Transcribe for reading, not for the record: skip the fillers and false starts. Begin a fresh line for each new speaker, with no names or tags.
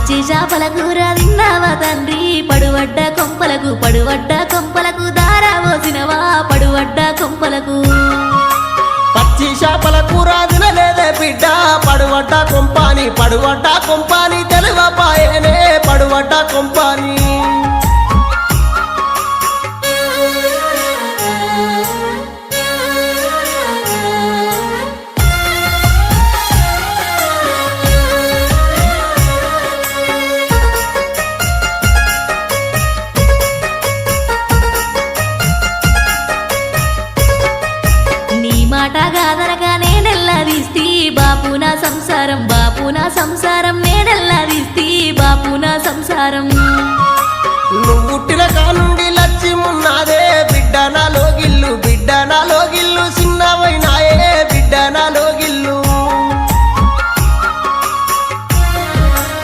పచ్చి చేపల కూర తిన్నావా తండ్రి పడువడ్డ కొంపలకు దారా పోసినవా పడువడ్డ కొంపలకు
పచ్చి చేపల కూర తినలేదే బిడ్డ పడువడ్డ కొంపాని తెలువపాయనే పడువడ్డ కొంపాని
మాట కాదనగా నేనెల్లా తీస్తి బాపు నా సంసారం నేనెల్లా